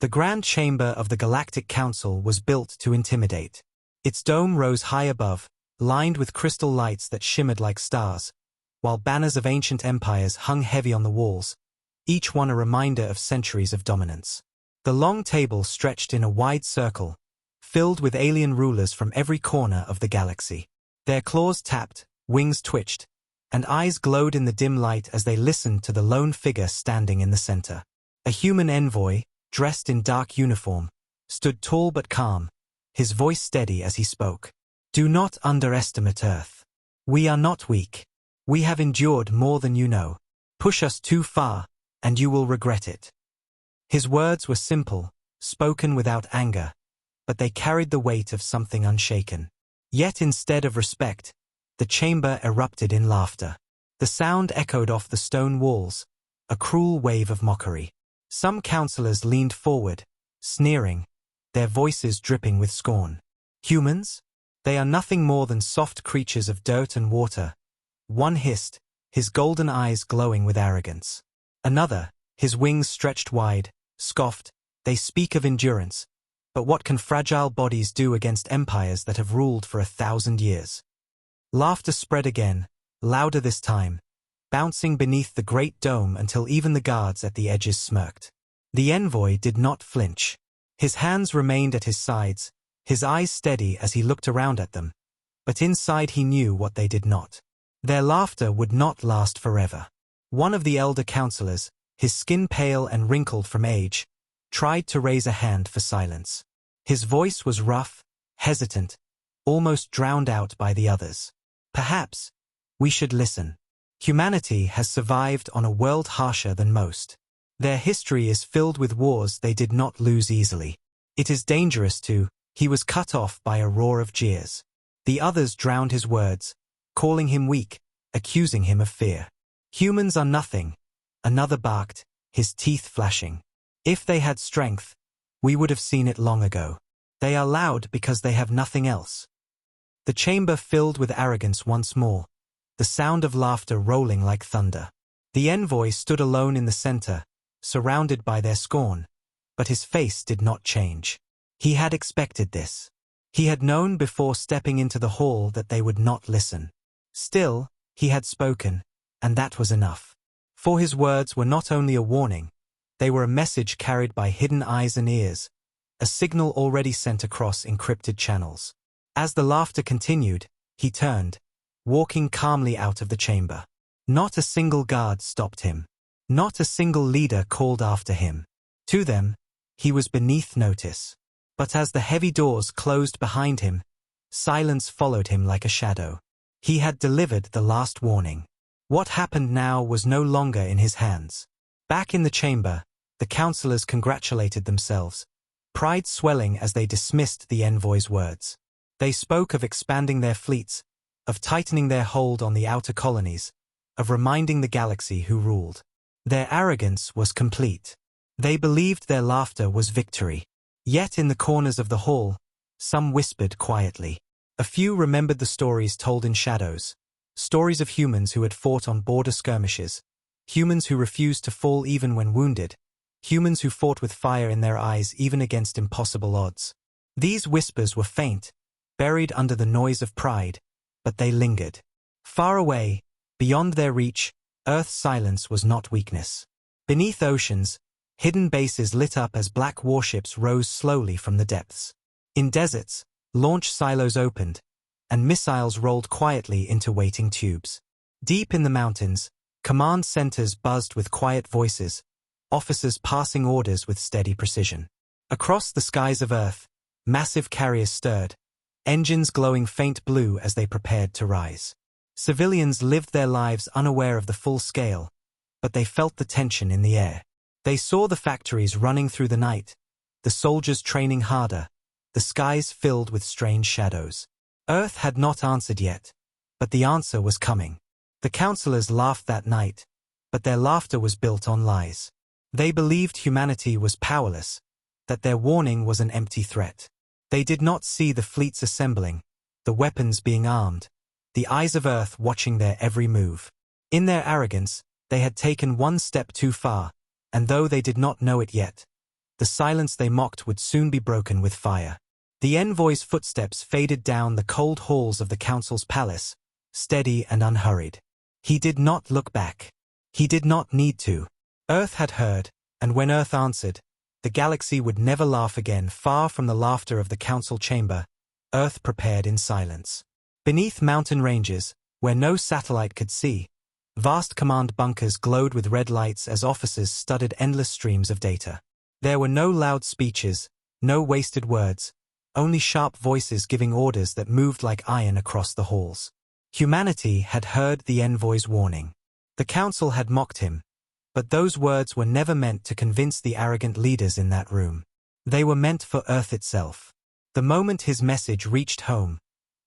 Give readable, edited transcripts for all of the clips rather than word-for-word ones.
The grand chamber of the Galactic Council was built to intimidate. Its dome rose high above, lined with crystal lights that shimmered like stars, while banners of ancient empires hung heavy on the walls, each one a reminder of centuries of dominance. The long table stretched in a wide circle, filled with alien rulers from every corner of the galaxy. Their claws tapped, wings twitched, and eyes glowed in the dim light as they listened to the lone figure standing in the center. A human envoy, dressed in dark uniform, stood tall but calm, his voice steady as he spoke. "Do not underestimate Earth. We are not weak. We have endured more than you know. Push us too far, and you will regret it." His words were simple, spoken without anger, but they carried the weight of something unshaken. Yet instead of respect, the chamber erupted in laughter. The sound echoed off the stone walls, a cruel wave of mockery. Some counselors leaned forward, sneering, their voices dripping with scorn. "Humans? They are nothing more than soft creatures of dirt and water." One hissed, his golden eyes glowing with arrogance. Another, his wings stretched wide, scoffed, "They speak of endurance, but what can fragile bodies do against empires that have ruled for 1,000 years?" Laughter spread again, louder this time, bouncing beneath the great dome until even the guards at the edges smirked. The envoy did not flinch. His hands remained at his sides, his eyes steady as he looked around at them, but inside he knew what they did not. Their laughter would not last forever. One of the elder counselors, his skin pale and wrinkled from age, tried to raise a hand for silence. His voice was rough, hesitant, almost drowned out by the others. "Perhaps we should listen. Humanity has survived on a world harsher than most. Their history is filled with wars they did not lose easily. It is dangerous to—" He was cut off by a roar of jeers. The others drowned his words, calling him weak, accusing him of fear. "Humans are nothing," another barked, his teeth flashing. "If they had strength, we would have seen it long ago. They are loud because they have nothing else." The chamber filled with arrogance once more, the sound of laughter rolling like thunder. The envoy stood alone in the center, surrounded by their scorn, but his face did not change. He had expected this. He had known before stepping into the hall that they would not listen. Still, he had spoken, and that was enough. For his words were not only a warning, they were a message carried by hidden eyes and ears, a signal already sent across encrypted channels. As the laughter continued, he turned, walking calmly out of the chamber. Not a single guard stopped him. Not a single leader called after him. To them, he was beneath notice. But as the heavy doors closed behind him, silence followed him like a shadow. He had delivered the last warning. What happened now was no longer in his hands. Back in the chamber, the counselors congratulated themselves, pride swelling as they dismissed the envoy's words. They spoke of expanding their fleets, of tightening their hold on the outer colonies, of reminding the galaxy who ruled. Their arrogance was complete. They believed their laughter was victory. Yet in the corners of the hall, some whispered quietly. A few remembered the stories told in shadows, stories of humans who had fought on border skirmishes, humans who refused to fall even when wounded, humans who fought with fire in their eyes even against impossible odds. These whispers were faint, buried under the noise of pride, but they lingered. Far away, beyond their reach, Earth's silence was not weakness. Beneath oceans, hidden bases lit up as black warships rose slowly from the depths. In deserts, launch silos opened, and missiles rolled quietly into waiting tubes. Deep in the mountains, command centers buzzed with quiet voices, officers passing orders with steady precision. Across the skies of Earth, massive carriers stirred, engines glowing faint blue as they prepared to rise. Civilians lived their lives unaware of the full scale, but they felt the tension in the air. They saw the factories running through the night, the soldiers training harder, the skies filled with strange shadows. Earth had not answered yet, but the answer was coming. The counselors laughed that night, but their laughter was built on lies. They believed humanity was powerless, that their warning was an empty threat. They did not see the fleets assembling, the weapons being armed, the eyes of Earth watching their every move. In their arrogance, they had taken one step too far, and though they did not know it yet, The silence they mocked would soon be broken with fire. The envoy's footsteps faded down the cold halls of the council's palace, steady and unhurried. He did not look back. He did not need to. Earth had heard, and when Earth answered, the galaxy would never laugh again. Far from the laughter of the council chamber, Earth prepared in silence. Beneath mountain ranges, where no satellite could see, vast command bunkers glowed with red lights as officers studied endless streams of data. There were no loud speeches, no wasted words, only sharp voices giving orders that moved like iron across the halls. Humanity had heard the envoy's warning. The council had mocked him, but those words were never meant to convince the arrogant leaders in that room. They were meant for Earth itself. The moment his message reached home,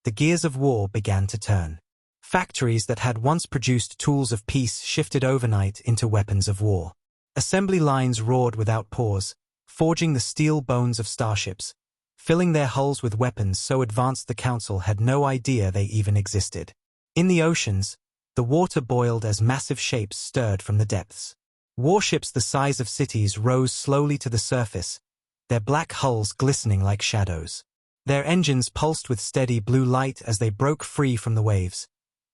the gears of war began to turn. Factories that had once produced tools of peace shifted overnight into weapons of war. Assembly lines roared without pause, forging the steel bones of starships, filling their hulls with weapons so advanced the council had no idea they even existed. In the oceans, the water boiled as massive shapes stirred from the depths. Warships the size of cities rose slowly to the surface, their black hulls glistening like shadows. Their engines pulsed with steady blue light as they broke free from the waves,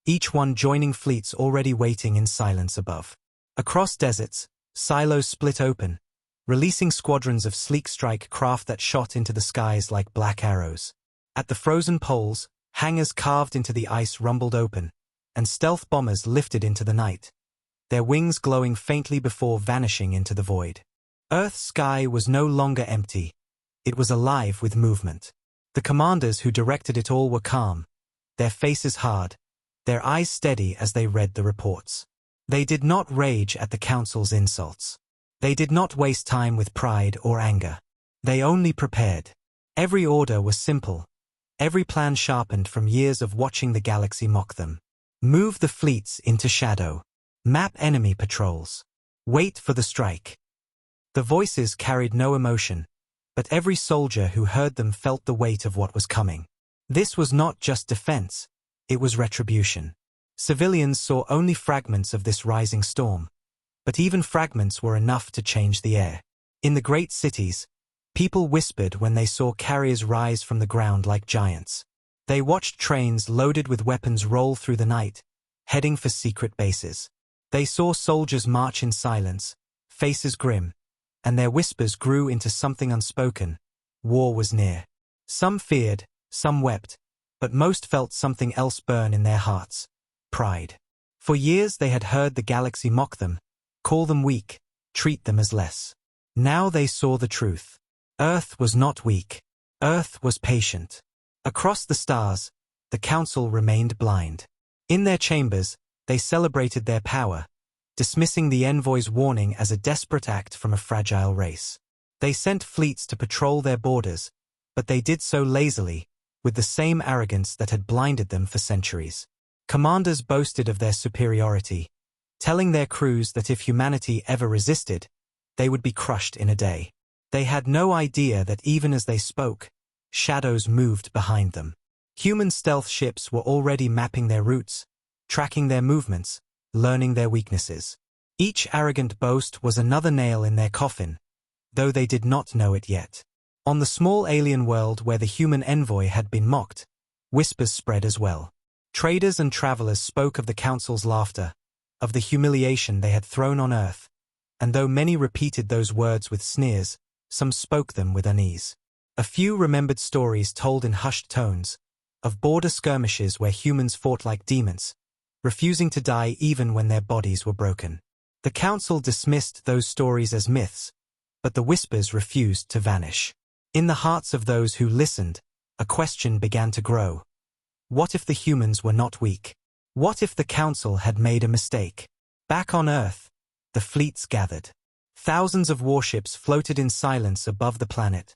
each one joining fleets already waiting in silence above. Across deserts, silos split open, releasing squadrons of sleek strike craft that shot into the skies like black arrows. At the frozen poles, hangars carved into the ice rumbled open, and stealth bombers lifted into the night, their wings glowing faintly before vanishing into the void. Earth's sky was no longer empty. It was alive with movement. The commanders who directed it all were calm, their faces hard, their eyes steady as they read the reports. They did not rage at the council's insults. They did not waste time with pride or anger. They only prepared. Every order was simple, every plan sharpened from years of watching the galaxy mock them. Move the fleets into shadow. Map enemy patrols. Wait for the strike. The voices carried no emotion, but every soldier who heard them felt the weight of what was coming. This was not just defense, it was retribution. Civilians saw only fragments of this rising storm, but even fragments were enough to change the air. In the great cities, people whispered when they saw carriers rise from the ground like giants. They watched trains loaded with weapons roll through the night, heading for secret bases. They saw soldiers march in silence, faces grim, and their whispers grew into something unspoken. War was near. Some feared, some wept, but most felt something else burn in their hearts: pride. For years they had heard the galaxy mock them, call them weak, treat them as less. Now they saw the truth. Earth was not weak. Earth was patient. Across the stars, the council remained blind. In their chambers, they celebrated their power, dismissing the envoy's warning as a desperate act from a fragile race. They sent fleets to patrol their borders, but they did so lazily, with the same arrogance that had blinded them for centuries. Commanders boasted of their superiority, telling their crews that if humanity ever resisted, they would be crushed in a day. They had no idea that even as they spoke, shadows moved behind them. Human stealth ships were already mapping their routes, tracking their movements, learning their weaknesses. Each arrogant boast was another nail in their coffin, though they did not know it yet. On the small alien world where the human envoy had been mocked, whispers spread as well. Traders and travelers spoke of the council's laughter, of the humiliation they had thrown on Earth, and though many repeated those words with sneers, some spoke them with unease. A few remembered stories told in hushed tones, of border skirmishes where humans fought like demons, refusing to die even when their bodies were broken. The council dismissed those stories as myths, but the whispers refused to vanish. In the hearts of those who listened, a question began to grow. What if the humans were not weak? What if the council had made a mistake? Back on Earth, the fleets gathered. Thousands of warships floated in silence above the planet,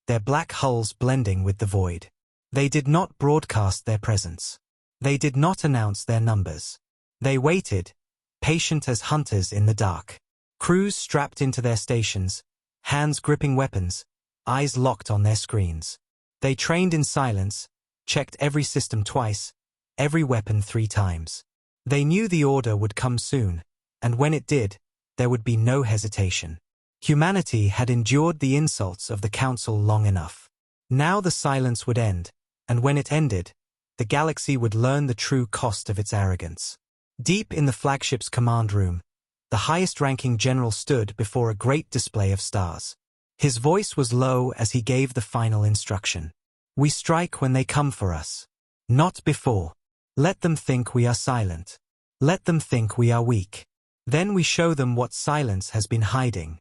their black hulls blending with the void. They did not broadcast their presence. They did not announce their numbers. They waited, patient as hunters in the dark. Crews strapped into their stations, hands gripping weapons, eyes locked on their screens. They trained in silence, checked every system twice, every weapon 3 times. They knew the order would come soon, and when it did, there would be no hesitation. Humanity had endured the insults of the Council long enough. Now the silence would end, and when it ended, the galaxy would learn the true cost of its arrogance. Deep in the flagship's command room, the highest-ranking general stood before a great display of stars. His voice was low as he gave the final instruction. "We strike when they come for us. Not before. Let them think we are silent. Let them think we are weak. Then we show them what silence has been hiding."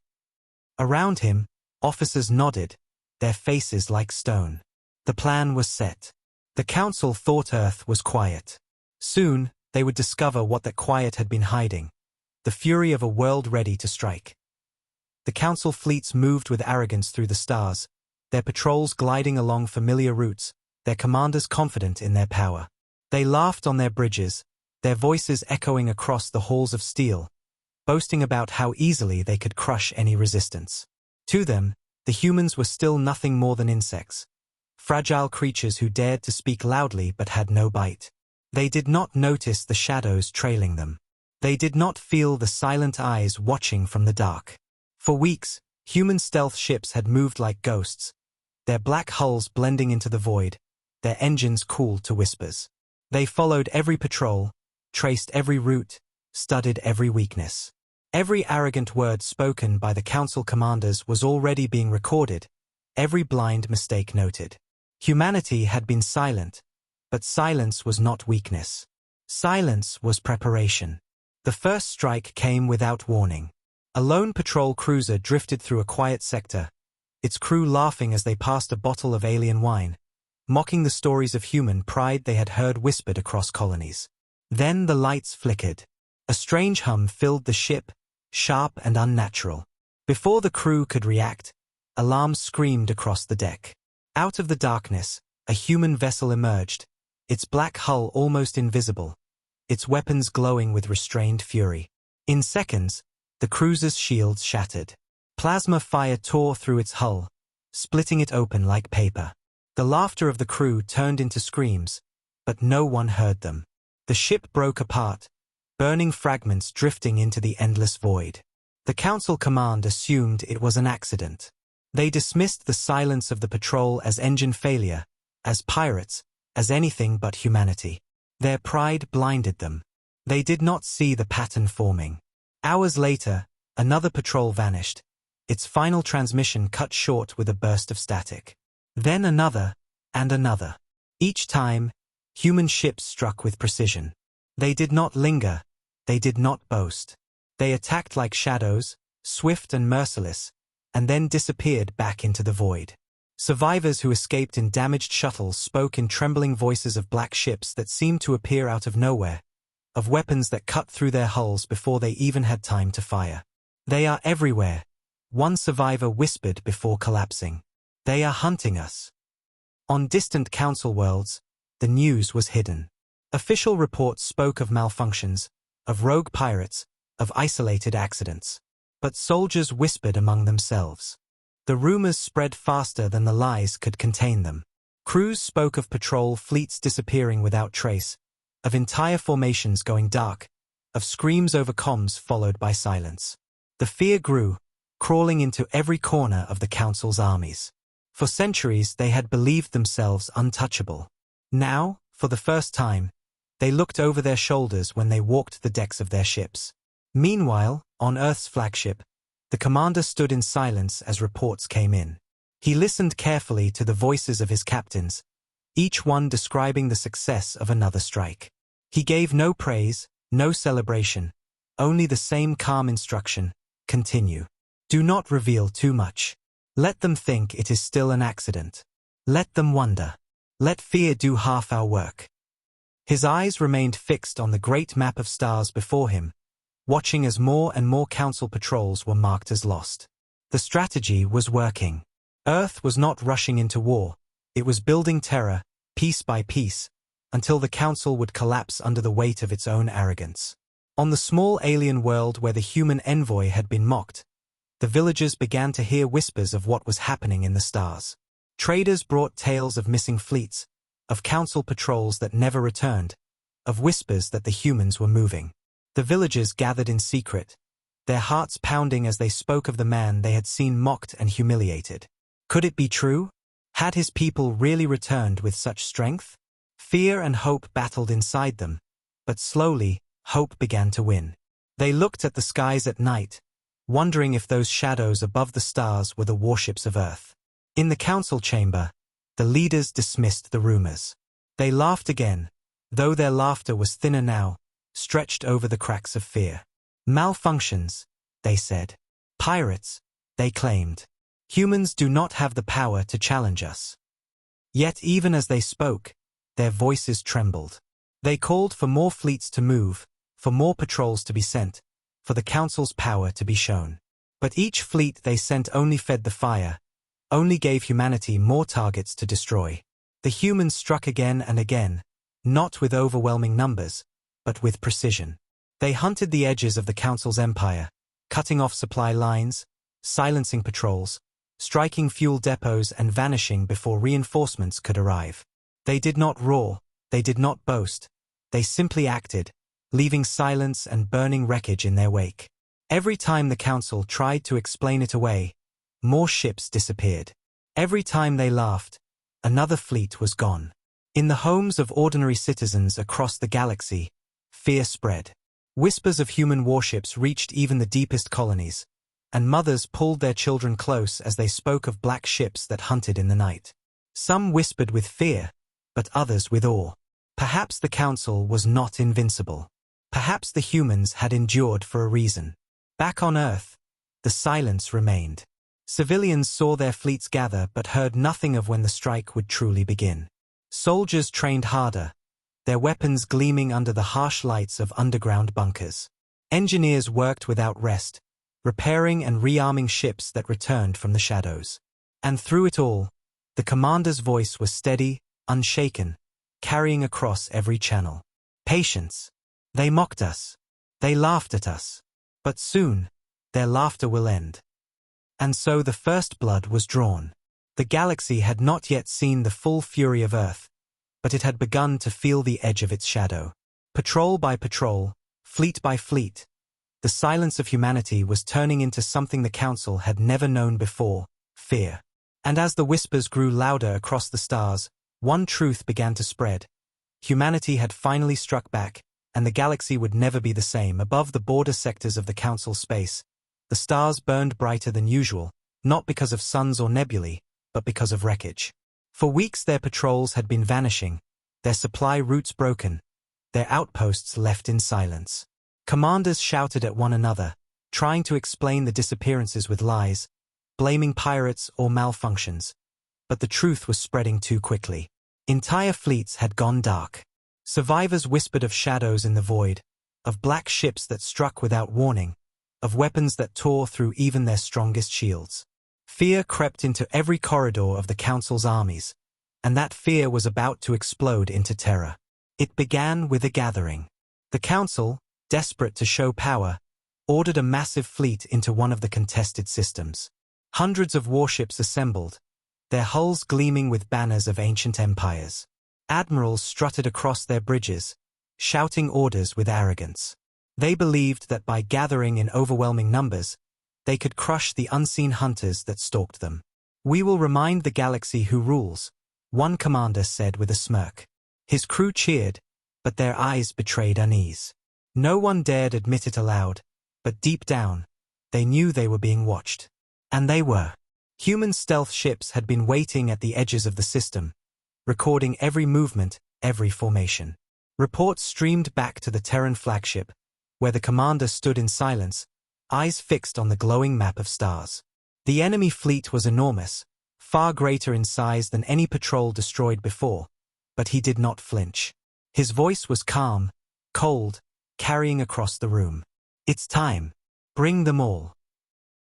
Around him, officers nodded, their faces like stone. The plan was set. The Council thought Earth was quiet. Soon, they would discover what that quiet had been hiding. The fury of a world ready to strike. The Council fleets moved with arrogance through the stars, their patrols gliding along familiar routes, their commanders confident in their power. They laughed on their bridges, their voices echoing across the halls of steel, boasting about how easily they could crush any resistance. To them, the humans were still nothing more than insects, fragile creatures who dared to speak loudly but had no bite. They did not notice the shadows trailing them. They did not feel the silent eyes watching from the dark. For weeks, human stealth ships had moved like ghosts, their black hulls blending into the void, their engines cooled to whispers. They followed every patrol, traced every route, studied every weakness. Every arrogant word spoken by the Council commanders was already being recorded, every blind mistake noted. Humanity had been silent, but silence was not weakness. Silence was preparation. The first strike came without warning. A lone patrol cruiser drifted through a quiet sector, its crew laughing as they passed a bottle of alien wine, mocking the stories of human pride they had heard whispered across colonies. Then the lights flickered. A strange hum filled the ship, sharp and unnatural. Before the crew could react, alarms screamed across the deck. Out of the darkness, a human vessel emerged, its black hull almost invisible, its weapons glowing with restrained fury. In seconds, the cruiser's shields shattered. Plasma fire tore through its hull, splitting it open like paper. The laughter of the crew turned into screams, but no one heard them. The ship broke apart, burning fragments drifting into the endless void. The Council command assumed it was an accident. They dismissed the silence of the patrol as engine failure, as pirates, as anything but humanity. Their pride blinded them. They did not see the pattern forming. Hours later, another patrol vanished, its final transmission cut short with a burst of static. Then another, and another. Each time, human ships struck with precision. They did not linger, they did not boast. They attacked like shadows, swift and merciless, and then disappeared back into the void. Survivors who escaped in damaged shuttles spoke in trembling voices of black ships that seemed to appear out of nowhere, of weapons that cut through their hulls before they even had time to fire. "They are everywhere," one survivor whispered before collapsing. "They are hunting us." On distant Council worlds, the news was hidden. Official reports spoke of malfunctions, of rogue pirates, of isolated accidents. But soldiers whispered among themselves. The rumors spread faster than the lies could contain them. Crews spoke of patrol fleets disappearing without trace, of entire formations going dark, of screams over comms followed by silence. The fear grew, crawling into every corner of the Council's armies. For centuries they had believed themselves untouchable. Now, for the first time, they looked over their shoulders when they walked the decks of their ships. Meanwhile, on Earth's flagship, the commander stood in silence as reports came in. He listened carefully to the voices of his captains, each one describing the success of another strike. He gave no praise, no celebration, only the same calm instruction: continue. Do not reveal too much. Let them think it is still an accident. Let them wonder. Let fear do half our work. His eyes remained fixed on the great map of stars before him, watching as more and more Council patrols were marked as lost. The strategy was working. Earth was not rushing into war, it was building terror, piece by piece, until the Council would collapse under the weight of its own arrogance. On the small alien world where the human envoy had been mocked, the villagers began to hear whispers of what was happening in the stars. Traders brought tales of missing fleets, of Council patrols that never returned, of whispers that the humans were moving. The villagers gathered in secret, their hearts pounding as they spoke of the man they had seen mocked and humiliated. Could it be true? Had his people really returned with such strength? Fear and hope battled inside them, but slowly, hope began to win. They looked at the skies at night, wondering if those shadows above the stars were the warships of Earth. In the council chamber, the leaders dismissed the rumors. They laughed again, though their laughter was thinner now, stretched over the cracks of fear. Malfunctions, they said. Pirates, they claimed. Humans do not have the power to challenge us. Yet even as they spoke, their voices trembled. They called for more fleets to move, for more patrols to be sent, for the Council's power to be shown. But each fleet they sent only fed the fire, only gave humanity more targets to destroy. The humans struck again and again, not with overwhelming numbers, but with precision. They hunted the edges of the Council's empire, cutting off supply lines, silencing patrols, striking fuel depots and vanishing before reinforcements could arrive. They did not roar, they did not boast, they simply acted, leaving silence and burning wreckage in their wake. Every time the Council tried to explain it away, more ships disappeared. Every time they laughed, another fleet was gone. In the homes of ordinary citizens across the galaxy, fear spread. Whispers of human warships reached even the deepest colonies, and mothers pulled their children close as they spoke of black ships that hunted in the night. Some whispered with fear, but others with awe. Perhaps the Council was not invincible. Perhaps the humans had endured for a reason. Back on Earth, the silence remained. Civilians saw their fleets gather but heard nothing of when the strike would truly begin. Soldiers trained harder, their weapons gleaming under the harsh lights of underground bunkers. Engineers worked without rest, repairing and rearming ships that returned from the shadows. And through it all, the commander's voice was steady, unshaken, carrying across every channel. Patience. They mocked us. They laughed at us. But soon, their laughter will end. And so the first blood was drawn. The galaxy had not yet seen the full fury of Earth, but it had begun to feel the edge of its shadow. Patrol by patrol, fleet by fleet, the silence of humanity was turning into something the Council had never known before: fear. And as the whispers grew louder across the stars, one truth began to spread. Humanity had finally struck back, and the galaxy would never be the same. Above the border sectors of the Council space, the stars burned brighter than usual, not because of suns or nebulae, but because of wreckage. For weeks their patrols had been vanishing, their supply routes broken, their outposts left in silence. Commanders shouted at one another, trying to explain the disappearances with lies, blaming pirates or malfunctions. But the truth was spreading too quickly. Entire fleets had gone dark. Survivors whispered of shadows in the void, of black ships that struck without warning, of weapons that tore through even their strongest shields. Fear crept into every corridor of the Council's armies, and that fear was about to explode into terror. It began with a gathering. The Council, desperate to show power, ordered a massive fleet into one of the contested systems. Hundreds of warships assembled, their hulls gleaming with banners of ancient empires. Admirals strutted across their bridges, shouting orders with arrogance. They believed that by gathering in overwhelming numbers, they could crush the unseen hunters that stalked them. "We will remind the galaxy who rules," one commander said with a smirk. His crew cheered, but their eyes betrayed unease. No one dared admit it aloud, but deep down, they knew they were being watched. And they were. Human stealth ships had been waiting at the edges of the system, recording every movement, every formation. Reports streamed back to the Terran flagship, where the commander stood in silence, eyes fixed on the glowing map of stars. The enemy fleet was enormous, far greater in size than any patrol destroyed before, but he did not flinch. His voice was calm, cold, carrying across the room. "It's time. Bring them all."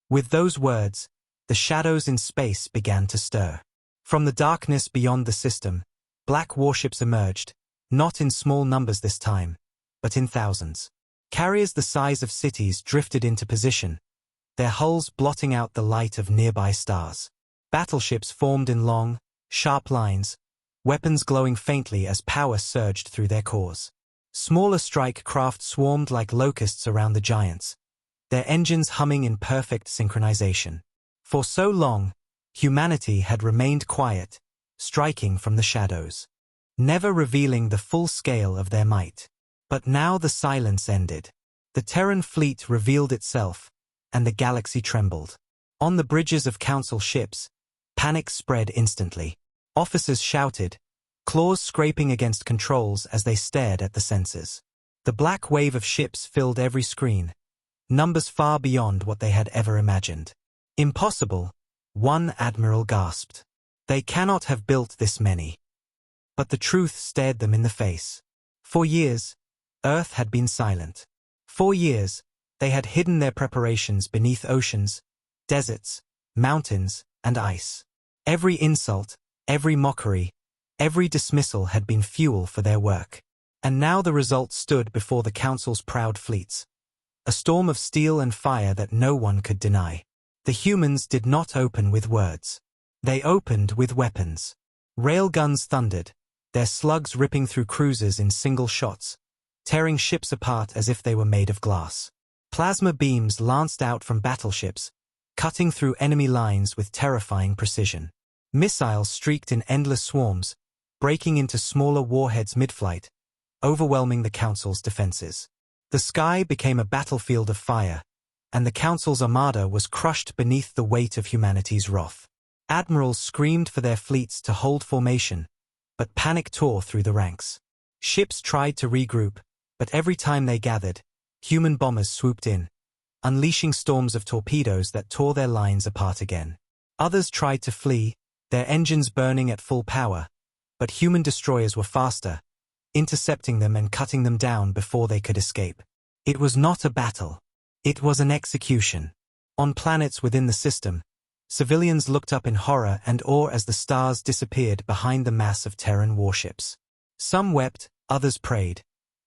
With those words, the shadows in space began to stir. From the darkness beyond the system, black warships emerged, not in small numbers this time, but in thousands. Carriers the size of cities drifted into position, their hulls blotting out the light of nearby stars. Battleships formed in long, sharp lines, weapons glowing faintly as power surged through their cores. Smaller strike craft swarmed like locusts around the giants, their engines humming in perfect synchronization. For so long, humanity had remained quiet, striking from the shadows, never revealing the full scale of their might. But now the silence ended. The Terran fleet revealed itself, and the galaxy trembled. On the bridges of Council ships, panic spread instantly. Officers shouted, claws scraping against controls as they stared at the sensors. The black wave of ships filled every screen, numbers far beyond what they had ever imagined. Impossible, one admiral gasped. They cannot have built this many. But the truth stared them in the face. For years, Earth had been silent. For years, they had hidden their preparations beneath oceans, deserts, mountains, and ice. Every insult, every mockery, every dismissal had been fuel for their work. And now the result stood before the Council's proud fleets. A storm of steel and fire that no one could deny. The humans did not open with words. They opened with weapons. Railguns thundered, their slugs ripping through cruisers in single shots, tearing ships apart as if they were made of glass. Plasma beams lanced out from battleships, cutting through enemy lines with terrifying precision. Missiles streaked in endless swarms, breaking into smaller warheads mid-flight, overwhelming the Council's defenses. The sky became a battlefield of fire, and the Council's armada was crushed beneath the weight of humanity's wrath. Admirals screamed for their fleets to hold formation, but panic tore through the ranks. Ships tried to regroup, but every time they gathered, human bombers swooped in, unleashing storms of torpedoes that tore their lines apart again. Others tried to flee, their engines burning at full power, but human destroyers were faster, intercepting them and cutting them down before they could escape. It was not a battle. It was an execution. On planets within the system, civilians looked up in horror and awe as the stars disappeared behind the mass of Terran warships. Some wept, others prayed,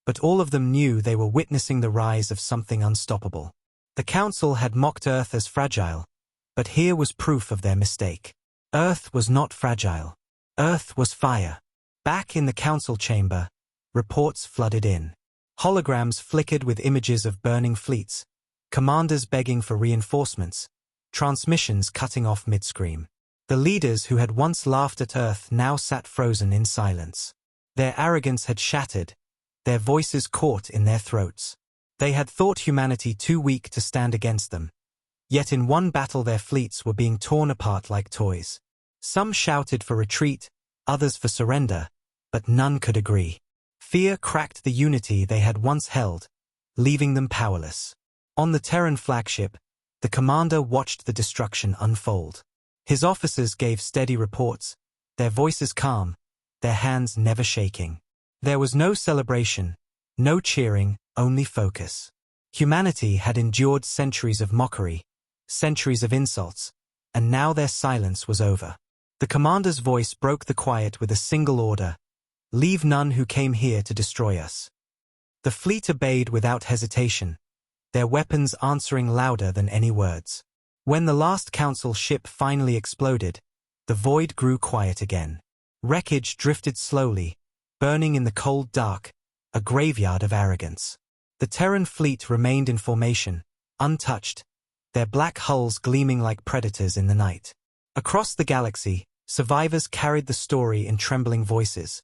but all of them knew they were witnessing the rise of something unstoppable. The Council had mocked Earth as fragile, but here was proof of their mistake. Earth was not fragile. Earth was fire. Back in the Council chamber, reports flooded in. Holograms flickered with images of burning fleets, commanders begging for reinforcements, transmissions cutting off mid-scream. The leaders who had once laughed at Earth now sat frozen in silence. Their arrogance had shattered, their voices caught in their throats. They had thought humanity too weak to stand against them. Yet in one battle their fleets were being torn apart like toys. Some shouted for retreat, others for surrender, but none could agree. Fear cracked the unity they had once held, leaving them powerless. On the Terran flagship, the commander watched the destruction unfold. His officers gave steady reports, their voices calm, their hands never shaking. There was no celebration, no cheering, only focus. Humanity had endured centuries of mockery, centuries of insults, and now their silence was over. The commander's voice broke the quiet with a single order: leave none who came here to destroy us. The fleet obeyed without hesitation, their weapons answering louder than any words. When the last Council ship finally exploded, the void grew quiet again. Wreckage drifted slowly, burning in the cold dark, a graveyard of arrogance. The Terran fleet remained in formation, untouched, their black hulls gleaming like predators in the night. Across the galaxy, survivors carried the story in trembling voices.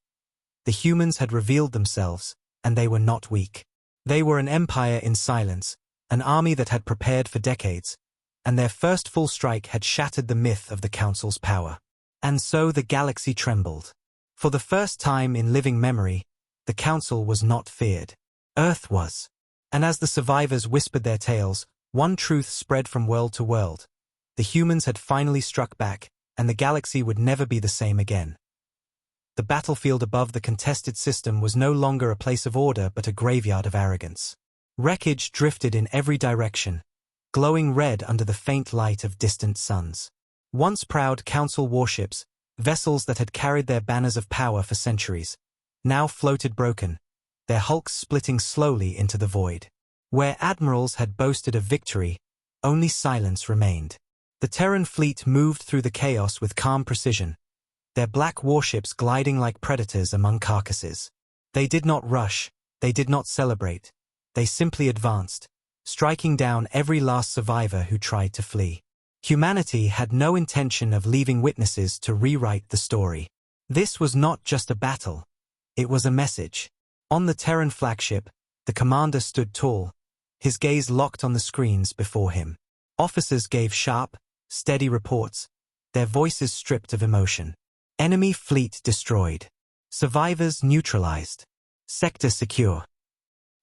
The humans had revealed themselves, and they were not weak. They were an empire in silence, an army that had prepared for decades, and their first full strike had shattered the myth of the Council's power. And so the galaxy trembled. For the first time in living memory, the Council was not feared. Earth was. And as the survivors whispered their tales, one truth spread from world to world. The humans had finally struck back, and the galaxy would never be the same again. The battlefield above the contested system was no longer a place of order but a graveyard of arrogance. Wreckage drifted in every direction, glowing red under the faint light of distant suns. Once proud Council warships, vessels that had carried their banners of power for centuries, now floated broken, their hulks splitting slowly into the void. Where admirals had boasted of victory, only silence remained. The Terran fleet moved through the chaos with calm precision, their black warships gliding like predators among carcasses. They did not rush, they did not celebrate, they simply advanced, striking down every last survivor who tried to flee. Humanity had no intention of leaving witnesses to rewrite the story. This was not just a battle. It was a message. On the Terran flagship, the commander stood tall, his gaze locked on the screens before him. Officers gave sharp, steady reports, their voices stripped of emotion. Enemy fleet destroyed. Survivors neutralized. Sector secure.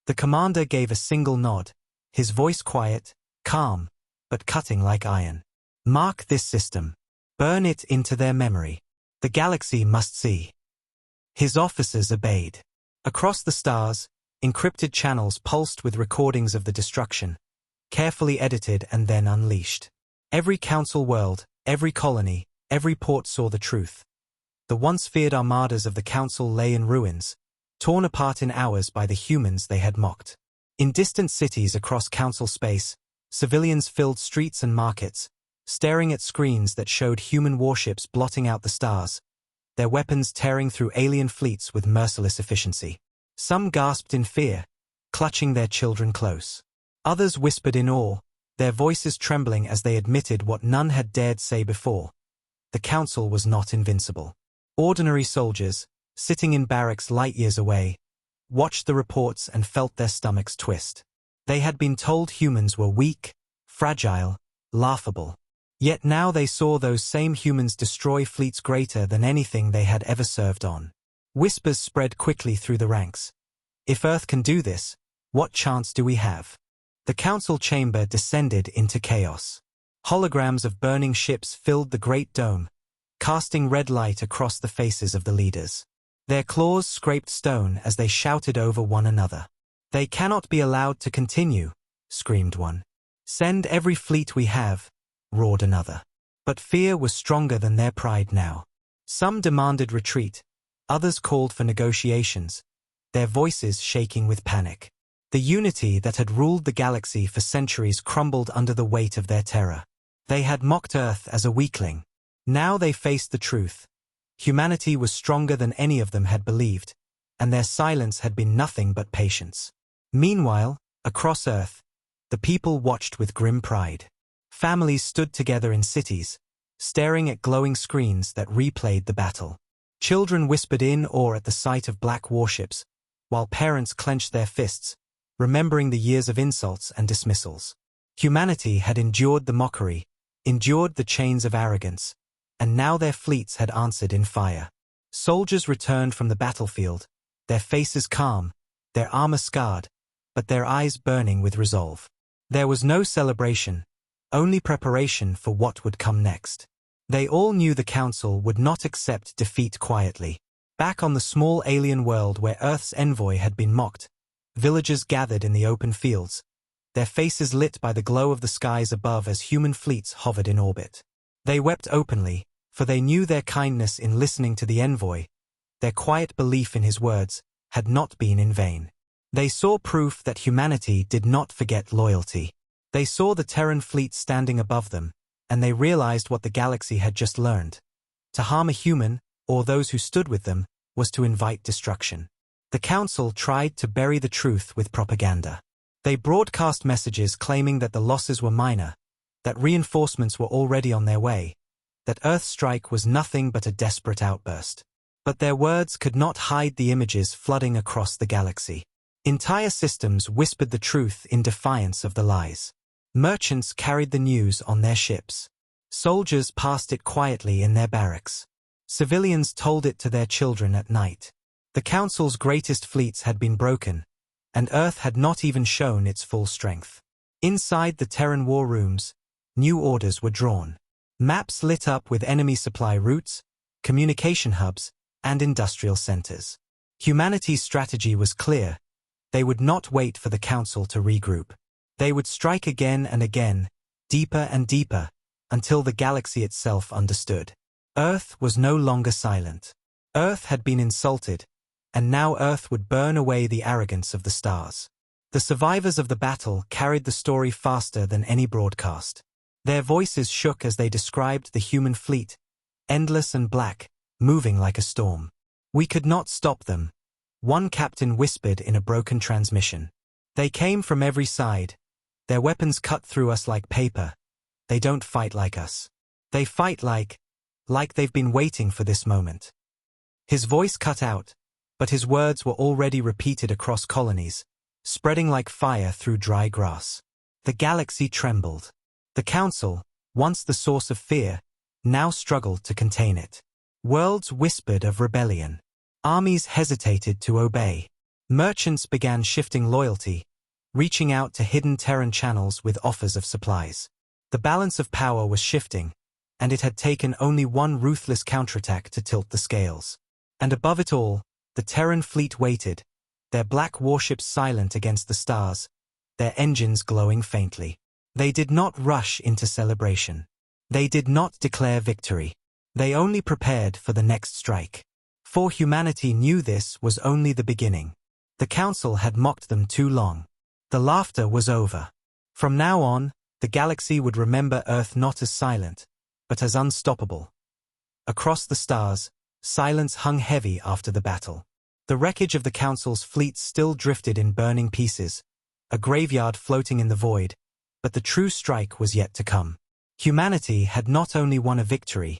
The commander gave a single nod, his voice quiet, calm, but cutting like iron. Mark this system. Burn it into their memory. The galaxy must see. His officers obeyed. Across the stars, encrypted channels pulsed with recordings of the destruction, carefully edited and then unleashed. Every council world, every colony, every port saw the truth. The once feared armadas of the council lay in ruins, torn apart in hours by the humans they had mocked. In distant cities across council space, civilians filled streets and markets, staring at screens that showed human warships blotting out the stars, their weapons tearing through alien fleets with merciless efficiency. Some gasped in fear, clutching their children close. Others whispered in awe, their voices trembling as they admitted what none had dared say before. The council was not invincible. Ordinary soldiers, sitting in barracks light years away, watched the reports and felt their stomachs twist. They had been told humans were weak, fragile, laughable. Yet now they saw those same humans destroy fleets greater than anything they had ever served on. Whispers spread quickly through the ranks. If Earth can do this, what chance do we have? The council chamber descended into chaos. Holograms of burning ships filled the great dome, casting red light across the faces of the leaders. Their claws scraped stone as they shouted over one another. "They cannot be allowed to continue," screamed one. "Send every fleet we have," roared another. But fear was stronger than their pride now. Some demanded retreat, others called for negotiations, their voices shaking with panic. The unity that had ruled the galaxy for centuries crumbled under the weight of their terror. They had mocked Earth as a weakling. Now they faced the truth. Humanity was stronger than any of them had believed, and their silence had been nothing but patience. Meanwhile, across Earth, the people watched with grim pride. Families stood together in cities, staring at glowing screens that replayed the battle. Children whispered in awe at the sight of black warships, while parents clenched their fists, remembering the years of insults and dismissals. Humanity had endured the mockery, endured the chains of arrogance, and now their fleets had answered in fire. Soldiers returned from the battlefield, their faces calm, their armor scarred, but their eyes burning with resolve. There was no celebration, only preparation for what would come next. They all knew the council would not accept defeat quietly. Back on the small alien world where Earth's envoy had been mocked, villagers gathered in the open fields, their faces lit by the glow of the skies above as human fleets hovered in orbit. They wept openly, for they knew their kindness in listening to the envoy, their quiet belief in his words, had not been in vain. They saw proof that humanity did not forget loyalty. They saw the Terran fleet standing above them, and they realized what the galaxy had just learned. To harm a human, or those who stood with them, was to invite destruction. The council tried to bury the truth with propaganda. They broadcast messages claiming that the losses were minor, that reinforcements were already on their way, that Earth's strike was nothing but a desperate outburst. But their words could not hide the images flooding across the galaxy. Entire systems whispered the truth in defiance of the lies. Merchants carried the news on their ships. Soldiers passed it quietly in their barracks. Civilians told it to their children at night. The Council's greatest fleets had been broken, and Earth had not even shown its full strength. Inside the Terran war rooms, new orders were drawn. Maps lit up with enemy supply routes, communication hubs, and industrial centers. Humanity's strategy was clear. They would not wait for the Council to regroup. They would strike again and again, deeper and deeper, until the galaxy itself understood. Earth was no longer silent. Earth had been insulted, and now Earth would burn away the arrogance of the stars. The survivors of the battle carried the story faster than any broadcast. Their voices shook as they described the human fleet, endless and black, moving like a storm. "We could not stop them," one captain whispered in a broken transmission. "They came from every side, Their weapons cut through us like paper. They don't fight like us. They fight like they've been waiting for this moment. His voice cut out, but his words were already repeated across colonies, spreading like fire through dry grass. The galaxy trembled. The Council, once the source of fear, now struggled to contain it. Worlds whispered of rebellion. Armies hesitated to obey. Merchants began shifting loyalty, reaching out to hidden Terran channels with offers of supplies. The balance of power was shifting, and it had taken only one ruthless counterattack to tilt the scales. And above it all, the Terran fleet waited, their black warships silent against the stars, their engines glowing faintly. They did not rush into celebration. They did not declare victory. They only prepared for the next strike. For humanity knew this was only the beginning. The Council had mocked them too long. The laughter was over. From now on, the galaxy would remember Earth not as silent, but as unstoppable. Across the stars, silence hung heavy after the battle. The wreckage of the Council's fleet still drifted in burning pieces, a graveyard floating in the void, but the true strike was yet to come. Humanity had not only won a victory,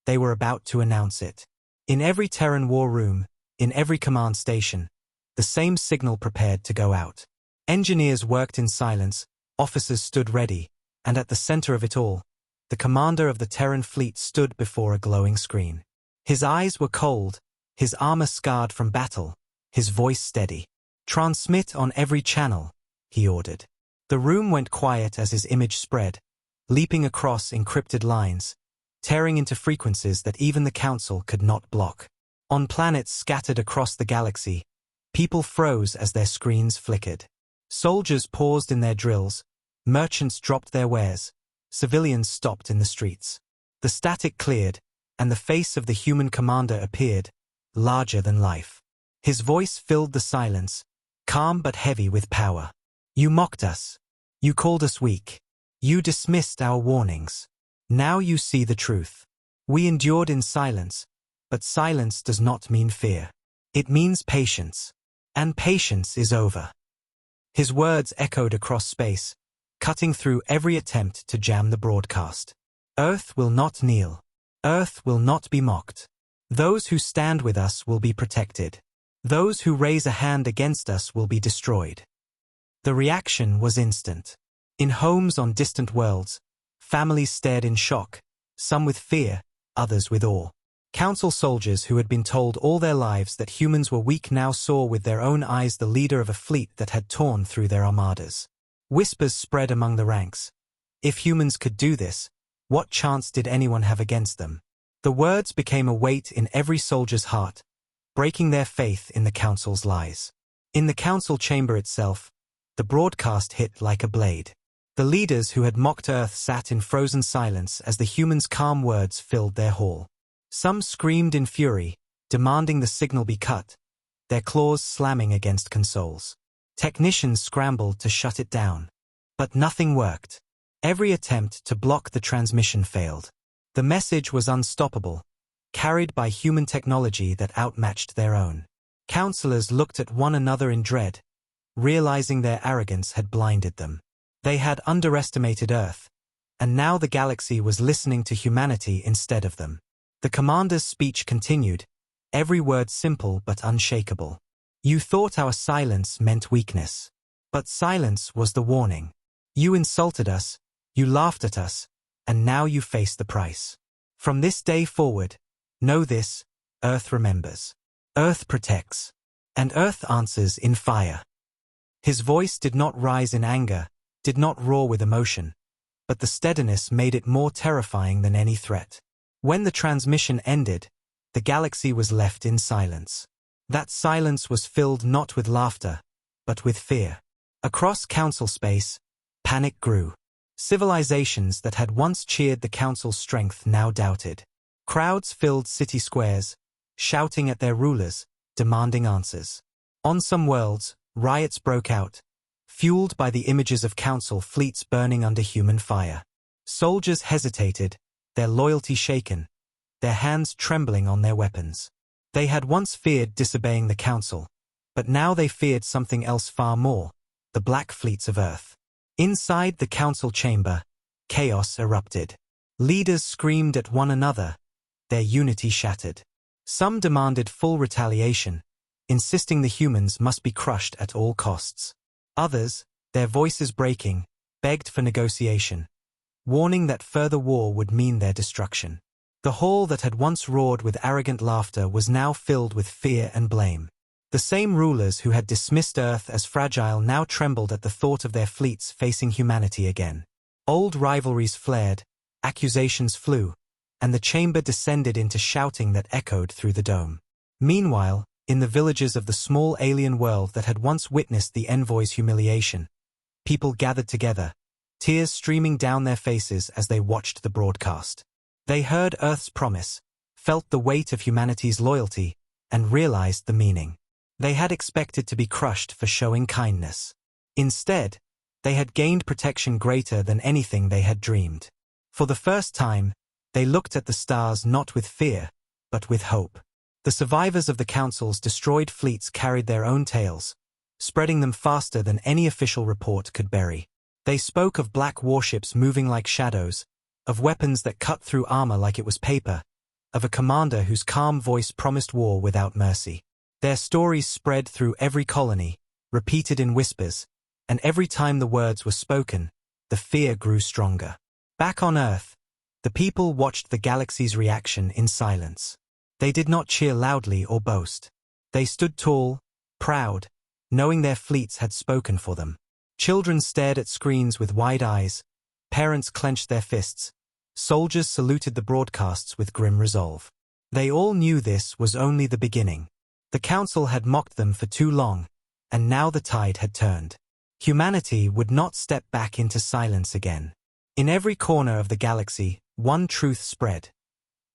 they were about to announce it. In every Terran war room, in every command station, the same signal prepared to go out. Engineers worked in silence, officers stood ready, and at the center of it all, the commander of the Terran fleet stood before a glowing screen. His eyes were cold, his armor scarred from battle, his voice steady. "Transmit on every channel," he ordered. The room went quiet as his image spread, leaping across encrypted lines, tearing into frequencies that even the Council could not block. On planets scattered across the galaxy, people froze as their screens flickered. Soldiers paused in their drills, merchants dropped their wares, civilians stopped in the streets. The static cleared, and the face of the human commander appeared, larger than life. His voice filled the silence, calm but heavy with power. "You mocked us. You called us weak. You dismissed our warnings. Now you see the truth. We endured in silence, but silence does not mean fear. It means patience. And patience is over." His words echoed across space, cutting through every attempt to jam the broadcast. Earth will not kneel. Earth will not be mocked. Those who stand with us will be protected. Those who raise a hand against us will be destroyed. The reaction was instant. In homes on distant worlds, families stared in shock, some with fear, others with awe. Council soldiers who had been told all their lives that humans were weak now saw with their own eyes the leader of a fleet that had torn through their armadas. Whispers spread among the ranks. If humans could do this, what chance did anyone have against them? The words became a weight in every soldier's heart, breaking their faith in the Council's lies. In the Council chamber itself, the broadcast hit like a blade. The leaders who had mocked Earth sat in frozen silence as the humans' calm words filled their hall. Some screamed in fury, demanding the signal be cut, their claws slamming against consoles. Technicians scrambled to shut it down. But nothing worked. Every attempt to block the transmission failed. The message was unstoppable, carried by human technology that outmatched their own. Counselors looked at one another in dread, realizing their arrogance had blinded them. They had underestimated Earth, and now the galaxy was listening to humanity instead of them. The commander's speech continued, every word simple but unshakable. "You thought our silence meant weakness. But silence was the warning. You insulted us, you laughed at us, and now you face the price. From this day forward, know this, Earth remembers. Earth protects. And Earth answers in fire." His voice did not rise in anger, did not roar with emotion, but the steadiness made it more terrifying than any threat. When the transmission ended, the galaxy was left in silence. That silence was filled not with laughter, but with fear. Across Council space, panic grew. Civilizations that had once cheered the Council's strength now doubted. Crowds filled city squares, shouting at their rulers, demanding answers. On some worlds, riots broke out, fueled by the images of Council fleets burning under human fire. Soldiers hesitated, their loyalty shaken, their hands trembling on their weapons. They had once feared disobeying the Council, but now they feared something else far more, the black fleets of Earth. Inside the council chamber, chaos erupted. Leaders screamed at one another, their unity shattered. Some demanded full retaliation, insisting the humans must be crushed at all costs. Others, their voices breaking, begged for negotiation, warning that further war would mean their destruction. The hall that had once roared with arrogant laughter was now filled with fear and blame. The same rulers who had dismissed Earth as fragile now trembled at the thought of their fleets facing humanity again. Old rivalries flared, accusations flew, and the chamber descended into shouting that echoed through the dome. Meanwhile, in the villages of the small alien world that had once witnessed the envoy's humiliation, people gathered together, tears streaming down their faces as they watched the broadcast. They heard Earth's promise, felt the weight of humanity's loyalty, and realized the meaning. They had expected to be crushed for showing kindness. Instead, they had gained protection greater than anything they had dreamed. For the first time, they looked at the stars not with fear, but with hope. The survivors of the council's destroyed fleets carried their own tales, spreading them faster than any official report could bury. They spoke of black warships moving like shadows, of weapons that cut through armor like it was paper, of a commander whose calm voice promised war without mercy. Their stories spread through every colony, repeated in whispers, and every time the words were spoken, the fear grew stronger. Back on Earth, the people watched the galaxy's reaction in silence. They did not cheer loudly or boast. They stood tall, proud, knowing their fleets had spoken for them. Children stared at screens with wide eyes, parents clenched their fists, soldiers saluted the broadcasts with grim resolve. They all knew this was only the beginning. The council had mocked them for too long, and now the tide had turned. Humanity would not step back into silence again. In every corner of the galaxy, one truth spread.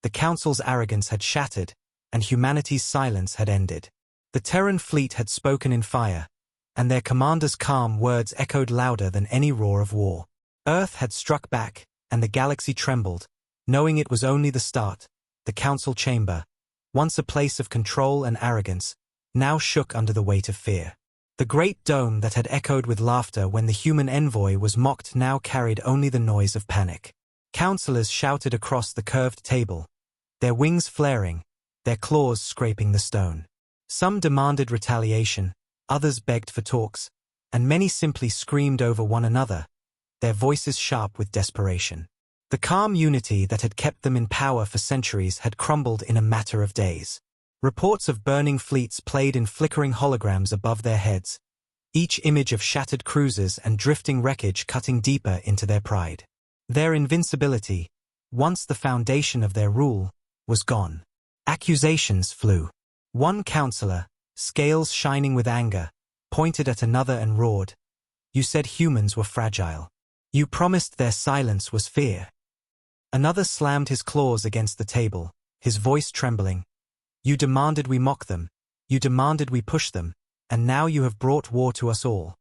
The council's arrogance had shattered, and humanity's silence had ended. The Terran fleet had spoken in fire, and their commander's calm words echoed louder than any roar of war. Earth had struck back, and the galaxy trembled, knowing it was only the start. The council chamber, once a place of control and arrogance, now shook under the weight of fear. The great dome that had echoed with laughter when the human envoy was mocked now carried only the noise of panic. Councillors shouted across the curved table, their wings flaring, their claws scraping the stone. Some demanded retaliation, others begged for talks, and many simply screamed over one another, their voices sharp with desperation. The calm unity that had kept them in power for centuries had crumbled in a matter of days. Reports of burning fleets played in flickering holograms above their heads, each image of shattered cruisers and drifting wreckage cutting deeper into their pride. Their invincibility, once the foundation of their rule, was gone. Accusations flew. One councillor, scales shining with anger, pointed at another and roared, "You said humans were fragile. You promised their silence was fear." Another slammed his claws against the table, his voice trembling. "You demanded we mock them, you demanded we push them, and now you have brought war to us all."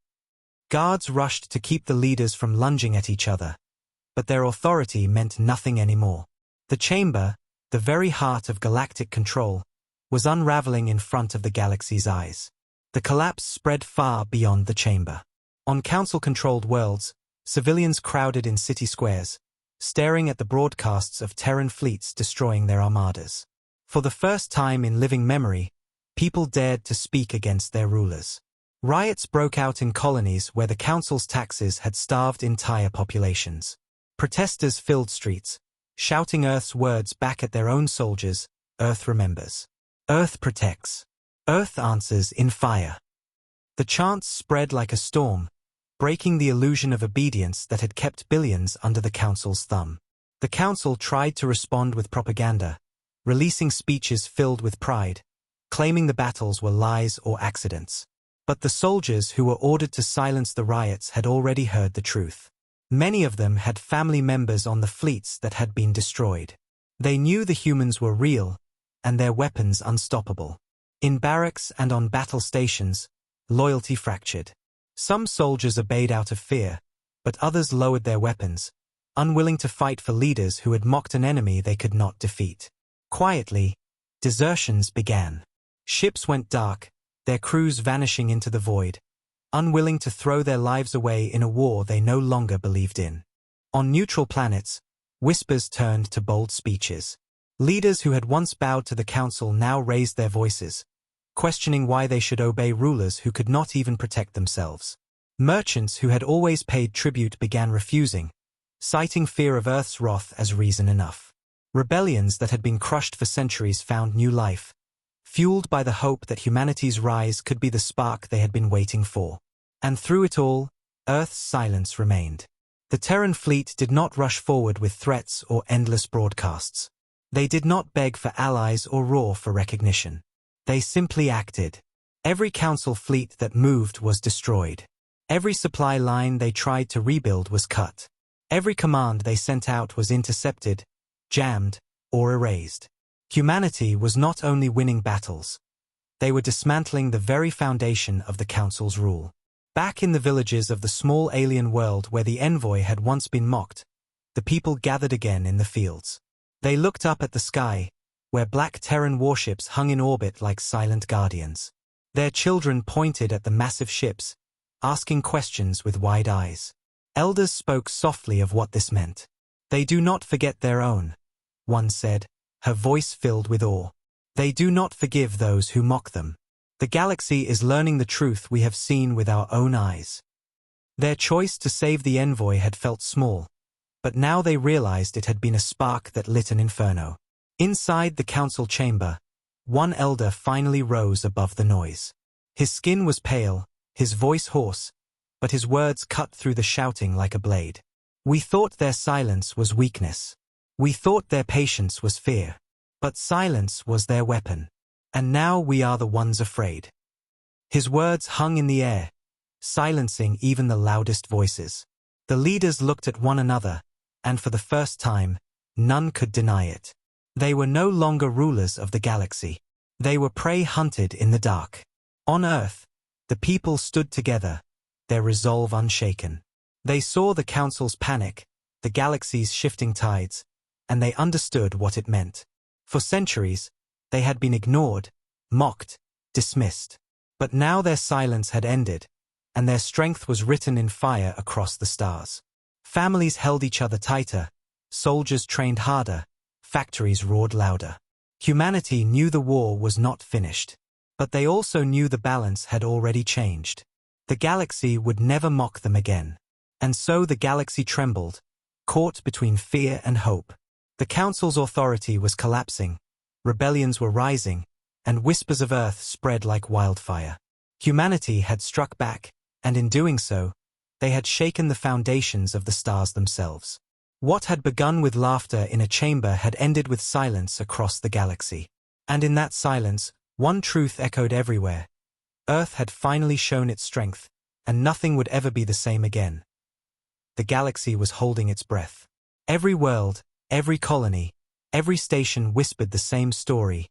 Guards rushed to keep the leaders from lunging at each other, but their authority meant nothing anymore. The chamber, the very heart of galactic control, was unraveling in front of the galaxy's eyes. The collapse spread far beyond the chamber. On council-controlled worlds, civilians crowded in city squares, staring at the broadcasts of Terran fleets destroying their armadas. For the first time in living memory, people dared to speak against their rulers. Riots broke out in colonies where the council's taxes had starved entire populations. Protesters filled streets, shouting Earth's words back at their own soldiers. Earth remembers. Earth protects. Earth answers in fire. The chants spread like a storm, breaking the illusion of obedience that had kept billions under the council's thumb. The council tried to respond with propaganda, releasing speeches filled with pride, claiming the battles were lies or accidents. But the soldiers who were ordered to silence the riots had already heard the truth. Many of them had family members on the fleets that had been destroyed. They knew the humans were real, and their weapons unstoppable. In barracks and on battle stations, loyalty fractured. Some soldiers obeyed out of fear, but others lowered their weapons, unwilling to fight for leaders who had mocked an enemy they could not defeat. Quietly, desertions began. Ships went dark, their crews vanishing into the void, unwilling to throw their lives away in a war they no longer believed in. On neutral planets, whispers turned to bold speeches. Leaders who had once bowed to the council now raised their voices, questioning why they should obey rulers who could not even protect themselves. Merchants who had always paid tribute began refusing, citing fear of Earth's wrath as reason enough. Rebellions that had been crushed for centuries found new life, fueled by the hope that humanity's rise could be the spark they had been waiting for. And through it all, Earth's silence remained. The Terran fleet did not rush forward with threats or endless broadcasts. They did not beg for allies or roar for recognition. They simply acted. Every council fleet that moved was destroyed. Every supply line they tried to rebuild was cut. Every command they sent out was intercepted, jammed, or erased. Humanity was not only winning battles. They were dismantling the very foundation of the council's rule. Back in the villages of the small alien world where the envoy had once been mocked, the people gathered again in the fields. They looked up at the sky, where black Terran warships hung in orbit like silent guardians. Their children pointed at the massive ships, asking questions with wide eyes. Elders spoke softly of what this meant. They do not forget their own, one said, her voice filled with awe. They do not forgive those who mock them. The galaxy is learning the truth we have seen with our own eyes. Their choice to save the envoy had felt small, but now they realized it had been a spark that lit an inferno. Inside the council chamber, one elder finally rose above the noise. His skin was pale, his voice hoarse, but his words cut through the shouting like a blade. We thought their silence was weakness. We thought their patience was fear. But silence was their weapon. And now we are the ones afraid. His words hung in the air, silencing even the loudest voices. The leaders looked at one another, and for the first time, none could deny it. They were no longer rulers of the galaxy. They were prey hunted in the dark. On Earth, the people stood together, their resolve unshaken. They saw the council's panic, the galaxy's shifting tides, and they understood what it meant. For centuries, they had been ignored, mocked, dismissed. But now their silence had ended, and their strength was written in fire across the stars. Families held each other tighter, soldiers trained harder, factories roared louder. Humanity knew the war was not finished. But they also knew the balance had already changed. The galaxy would never mock them again. And so the galaxy trembled, caught between fear and hope. The council's authority was collapsing, rebellions were rising, and whispers of Earth spread like wildfire. Humanity had struck back, and in doing so, they had shaken the foundations of the stars themselves. What had begun with laughter in a chamber had ended with silence across the galaxy. And in that silence, one truth echoed everywhere. Earth had finally shown its strength, and nothing would ever be the same again. The galaxy was holding its breath. Every world, every colony, every station whispered the same story.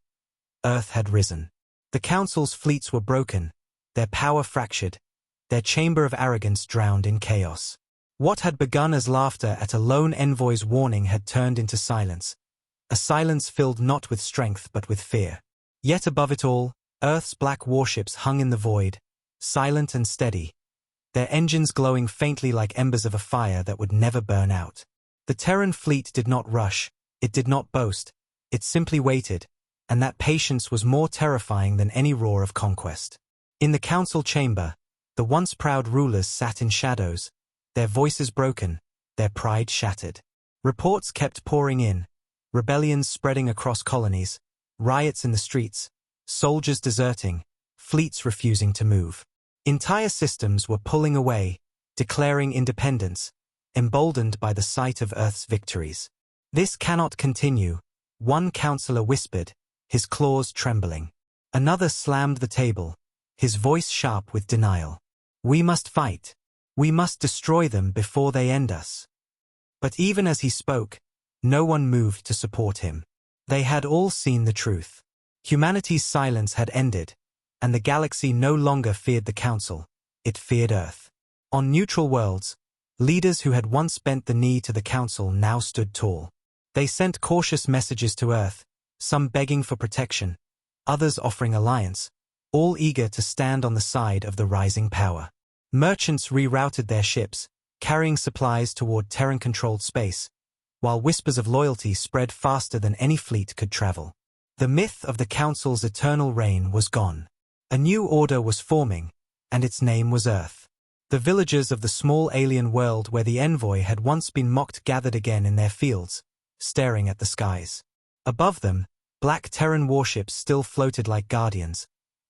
Earth had risen. The council's fleets were broken, their power fractured, their chamber of arrogance drowned in chaos. What had begun as laughter at a lone envoy's warning had turned into silence, a silence filled not with strength but with fear. Yet above it all, Earth's black warships hung in the void, silent and steady, their engines glowing faintly like embers of a fire that would never burn out. The Terran fleet did not rush, it did not boast, it simply waited, and that patience was more terrifying than any roar of conquest. In the council chamber, the once proud rulers sat in shadows, their voices broken, their pride shattered. Reports kept pouring in, rebellions spreading across colonies, riots in the streets, soldiers deserting, fleets refusing to move. Entire systems were pulling away, declaring independence, emboldened by the sight of Earth's victories. This cannot continue, one counselor whispered, his claws trembling. Another slammed the table, his voice sharp with denial. We must fight. We must destroy them before they end us. But even as he spoke, no one moved to support him. They had all seen the truth. Humanity's silence had ended, and the galaxy no longer feared the Council, it feared Earth. On neutral worlds, leaders who had once bent the knee to the Council now stood tall. They sent cautious messages to Earth, some begging for protection, others offering alliance, all eager to stand on the side of the rising power. Merchants rerouted their ships, carrying supplies toward Terran-controlled space, while whispers of loyalty spread faster than any fleet could travel. The myth of the Council's eternal reign was gone. A new order was forming, and its name was Earth. The villagers of the small alien world where the envoy had once been mocked gathered again in their fields, staring at the skies. Above them, black Terran warships still floated like guardians,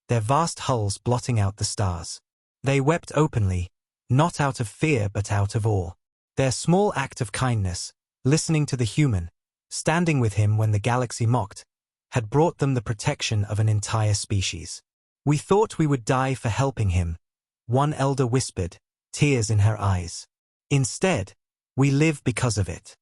their vast hulls blotting out the stars. They wept openly, not out of fear but out of awe. Their small act of kindness, listening to the human, standing with him when the galaxy mocked, had brought them the protection of an entire species. "We thought we would die for helping him," one elder whispered, tears in her eyes. "Instead, we live because of it."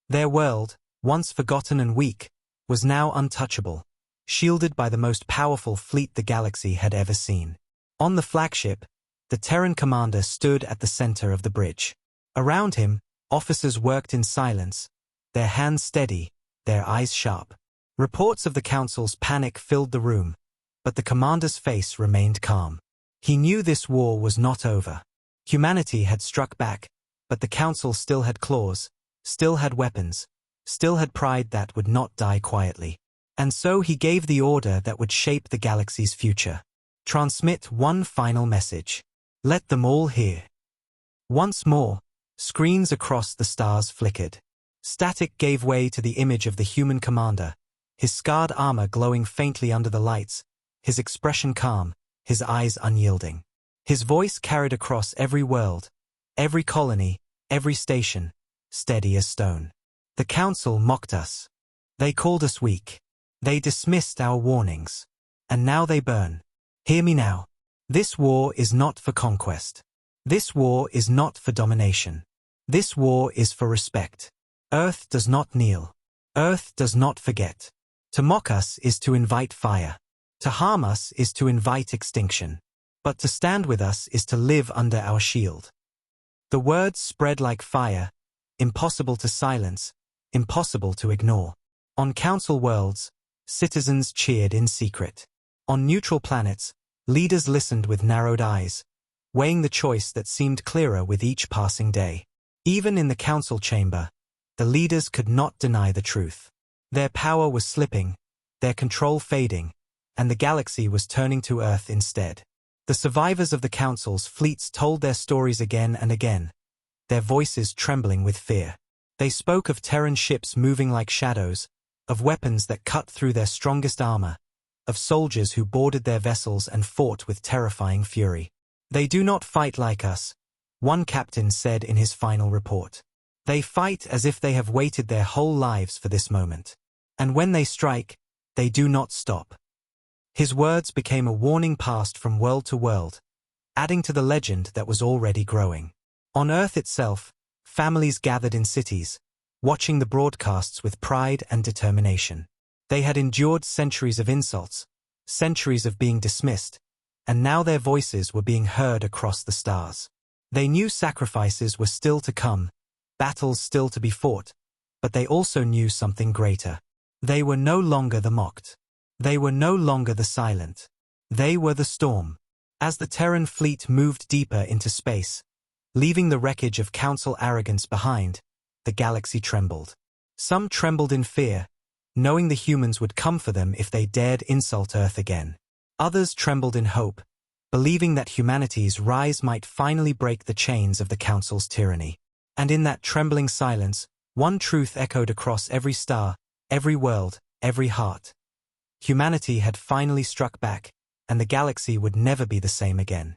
Their world, once forgotten and weak, was now untouchable, shielded by the most powerful fleet the galaxy had ever seen. On the flagship, the Terran commander stood at the center of the bridge. Around him, officers worked in silence, their hands steady, their eyes sharp. Reports of the Council's panic filled the room, but the commander's face remained calm. He knew this war was not over. Humanity had struck back, but the Council still had claws, still had weapons, still had pride that would not die quietly. And so he gave the order that would shape the galaxy's future. Transmit one final message. Let them all hear. Once more, screens across the stars flickered. Static gave way to the image of the human commander, his scarred armor glowing faintly under the lights, his expression calm, his eyes unyielding. His voice carried across every world, every colony, every station, steady as stone. "The Council mocked us. They called us weak. They dismissed our warnings. And now they burn. Hear me now. This war is not for conquest. This war is not for domination. This war is for respect. Earth does not kneel. Earth does not forget. To mock us is to invite fire. To harm us is to invite extinction. But to stand with us is to live under our shield." The words spread like fire, impossible to silence, impossible to ignore. On Council worlds, citizens cheered in secret. On neutral planets, leaders listened with narrowed eyes, weighing the choice that seemed clearer with each passing day. Even in the Council chamber, the leaders could not deny the truth. Their power was slipping, their control fading, and the galaxy was turning to Earth instead. The survivors of the Council's fleets told their stories again and again, their voices trembling with fear. They spoke of Terran ships moving like shadows, of weapons that cut through their strongest armor, of soldiers who boarded their vessels and fought with terrifying fury. "They do not fight like us," one captain said in his final report. "They fight as if they have waited their whole lives for this moment. And when they strike, they do not stop." His words became a warning passed from world to world, adding to the legend that was already growing. On Earth itself, families gathered in cities, watching the broadcasts with pride and determination. They had endured centuries of insults, centuries of being dismissed, and now their voices were being heard across the stars. They knew sacrifices were still to come, battles still to be fought, but they also knew something greater. They were no longer the mocked. They were no longer the silent. They were the storm. As the Terran fleet moved deeper into space, leaving the wreckage of Council arrogance behind, the galaxy trembled. Some trembled in fear, knowing the humans would come for them if they dared insult Earth again. Others trembled in hope, believing that humanity's rise might finally break the chains of the Council's tyranny. And in that trembling silence, one truth echoed across every star, every world, every heart. Humanity had finally struck back, and the galaxy would never be the same again.